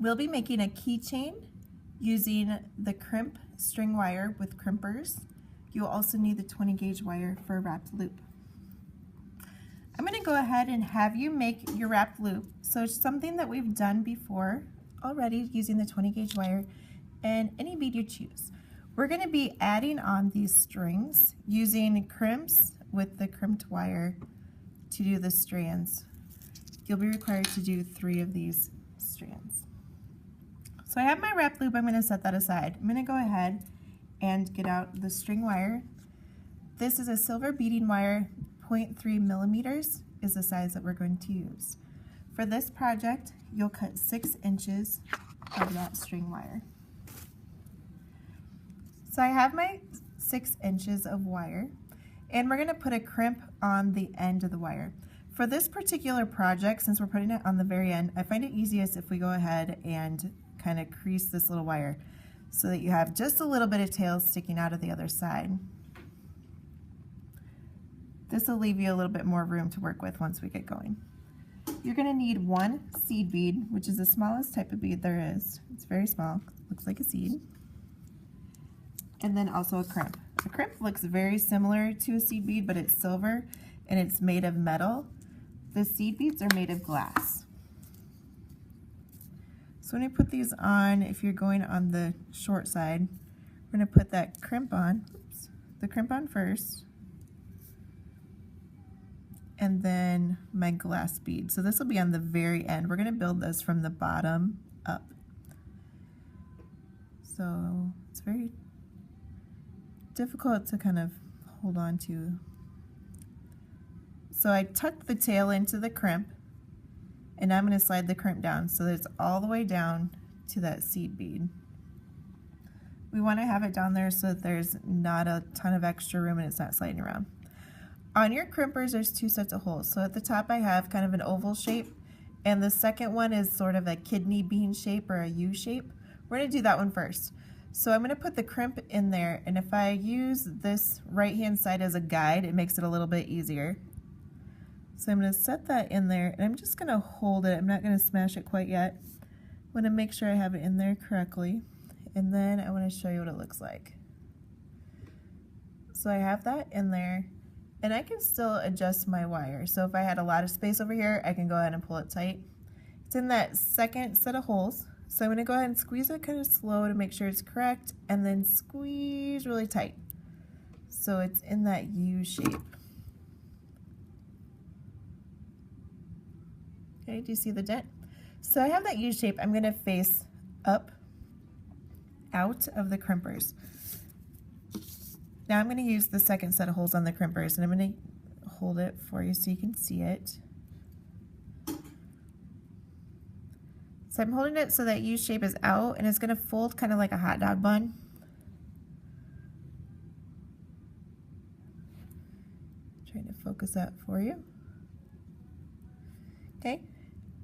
We'll be making a keychain using the crimp string wire with crimpers. You'll also need the 20 gauge wire for a wrapped loop. I'm going to go ahead and have you make your wrapped loop. So it's something that we've done before already using the 20 gauge wire and any bead you choose. We're going to be adding on these strings using crimps with the crimped wire to do the strands. You'll be required to do 3 of these strands. So I have my wrap loop. I'm going to set that aside. I'm going to go ahead and get out the string wire. This is a silver beading wire. 0.3 millimeters is the size that we're going to use. For this project, you'll cut 6 inches of that string wire. So I have my 6 inches of wire, and we're going to put a crimp on the end of the wire. For this particular project, since we're putting it on the very end, I find it easiest if we go ahead and kind of crease this little wire so that you have just a little bit of tail sticking out of the other side. This will leave you a little bit more room to work with once we get going. You're going to need 1 seed bead, which is the smallest type of bead there is. It's very small, looks like a seed. And then also a crimp. A crimp looks very similar to a seed bead, but it's silver and it's made of metal. The seed beads are made of glass. So when you put these on, if you're going on the short side, we're going to put that crimp on, the crimp on first, and then my glass bead. So this will be on the very end. We're going to build this from the bottom up. So it's very difficult to kind of hold on to. So I tucked the tail into the crimp, and I'm going to slide the crimp down so that it's all the way down to that seed bead. We want to have it down there so that there's not a ton of extra room and it's not sliding around. On your crimpers, there's 2 sets of holes. So at the top I have kind of an oval shape, and the second one is sort of a kidney bean shape or a U shape. We're going to do that one first. So I'm going to put the crimp in there, and if I use this right hand side as a guide, it makes it a little bit easier. So I'm going to set that in there, and I'm just going to hold it. I'm not going to smash it quite yet. I want to make sure I have it in there correctly, and then I want to show you what it looks like. So I have that in there, and I can still adjust my wire. So if I had a lot of space over here, I can go ahead and pull it tight. It's in that second set of holes. So I'm going to go ahead and squeeze it kind of slow to make sure it's correct, and then squeeze really tight. So it's in that U shape. Okay, do you see the dent? So I have that U shape. I'm going to face up out of the crimpers. Now I'm going to use the second set of holes on the crimpers, and I'm going to hold it for you so you can see it. So I'm holding it so that U shape is out, and it's going to fold kind of like a hot dog bun. Trying to focus that for you. Okay,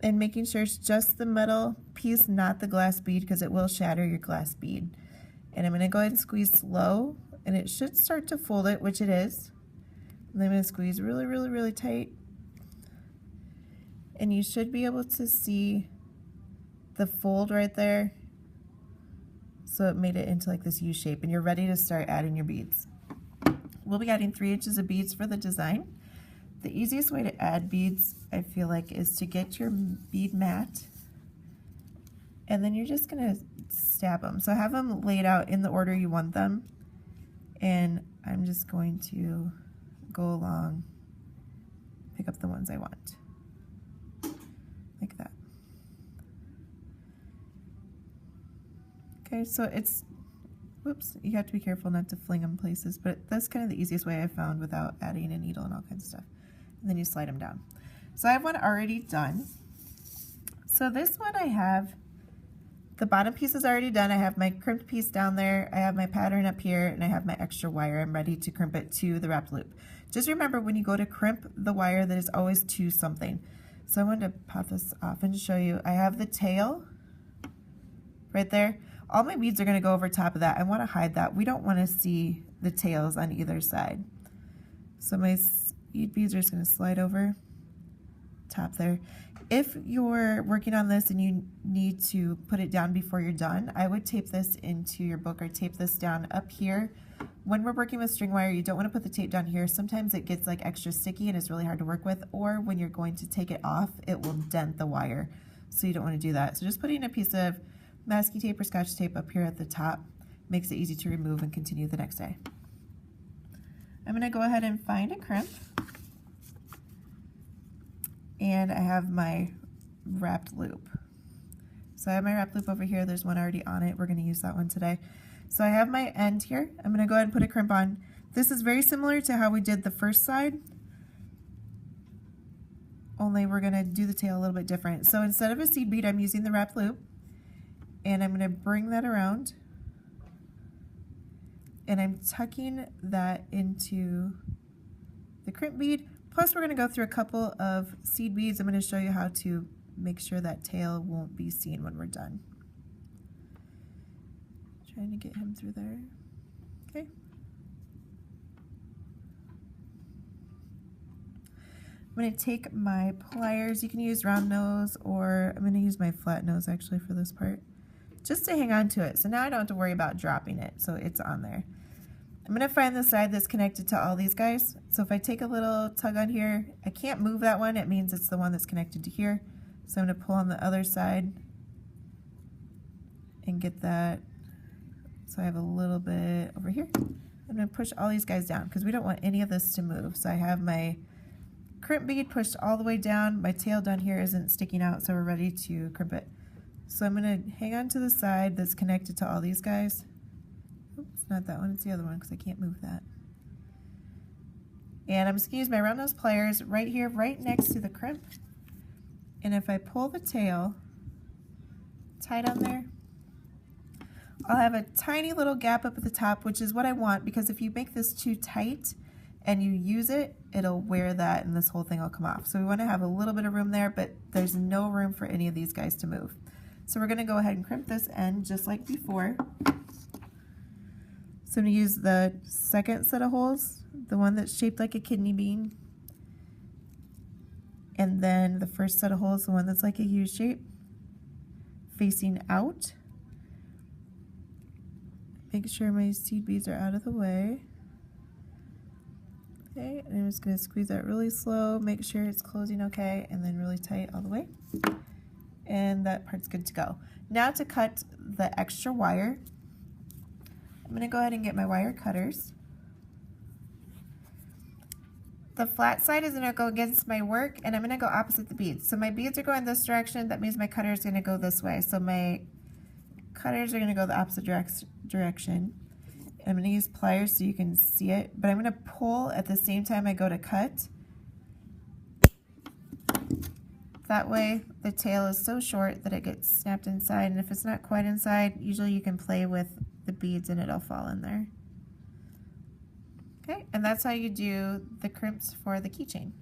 and making sure it's just the metal piece, not the glass bead, because it will shatter your glass bead. And I'm going to go ahead and squeeze slow, and it should start to fold it, which it is. And then I'm going to squeeze really, really, really tight. And you should be able to see the fold right there. So it made it into like this U shape, and you're ready to start adding your beads. We'll be adding 3 inches of beads for the design. The easiest way to add beads, I feel like, is to get your bead mat, and then you're just going to stab them. So have them laid out in the order you want them, and I'm just going to go along, pick up the ones I want, like that. Okay, so it's, whoops, you have to be careful not to fling them places, but that's kind of the easiest way I found without adding a needle and all kinds of stuff. And then you slide them down. So I have one already done. So this one I have, the bottom piece is already done. I have my crimped piece down there, I have my pattern up here, and I have my extra wire. I'm ready to crimp it to the wrapped loop. Just remember, when you go to crimp the wire, that is always to something. So I wanted to pop this off and show you. I have the tail right there. All my beads are going to go over top of that. I want to hide that. We don't want to see the tails on either side. So my beads are just going to slide over top there. If you're working on this and you need to put it down before you're done, I would tape this into your book or tape this down up here. When we're working with string wire, you don't want to put the tape down here. Sometimes it gets like extra sticky and it's really hard to work with, or when you're going to take it off, it will dent the wire. So you don't want to do that. So just putting a piece of masking tape or scotch tape up here at the top makes it easy to remove and continue the next day. I'm going to go ahead and find a crimp. And I have my wrapped loop. So I have my wrapped loop over here. There's one already on it. We're going to use that one today. So I have my end here. I'm going to go ahead and put a crimp on. This is very similar to how we did the first side, only we're going to do the tail a little bit different. So instead of a seed bead, I'm using the wrapped loop, and I'm going to bring that around, and I'm tucking that into the crimp bead. Plus we're going to go through a couple of seed beads. I'm going to show you how to make sure that tail won't be seen when we're done. Trying to get him through there. Okay. I'm going to take my pliers. You can use round nose, or I'm going to use my flat nose actually for this part, just to hang on to it. So now I don't have to worry about dropping it, so it's on there. I'm going to find the side that's connected to all these guys. So if I take a little tug on here, I can't move that one. It means it's the one that's connected to here. So I'm going to pull on the other side and get that. So I have a little bit over here. I'm going to push all these guys down because we don't want any of this to move. So I have my crimp bead pushed all the way down. My tail down here isn't sticking out, so we're ready to crimp it. So I'm going to hang on to the side that's connected to all these guys. Oops, not that one, it's the other one because I can't move that. And I'm just going to use my round nose pliers right here, right next to the crimp. And if I pull the tail tight on there, I'll have a tiny little gap up at the top, which is what I want, because if you make this too tight and you use it, it'll wear that and this whole thing will come off. So we want to have a little bit of room there, but there's no room for any of these guys to move. So we're going to go ahead and crimp this end just like before. So I'm going to use the second set of holes, the one that's shaped like a kidney bean, and then the first set of holes, the one that's like a U shape, facing out. Make sure my seed beads are out of the way. Okay, and I'm just going to squeeze that really slow, make sure it's closing okay, and then really tight all the way. And that part's good to go. Now to cut the extra wire, I'm going to go ahead and get my wire cutters. The flat side is going to go against my work, and I'm going to go opposite the beads. So my beads are going this direction, that means my cutter is going to go this way. So my cutters are going to go the opposite direction. I'm going to use pliers so you can see it, but I'm going to pull at the same time I go to cut. That way the tail is so short that it gets snapped inside, and if it's not quite inside, usually you can play with the beads and it'll fall in there. Okay, and that's how you do the crimps for the keychain.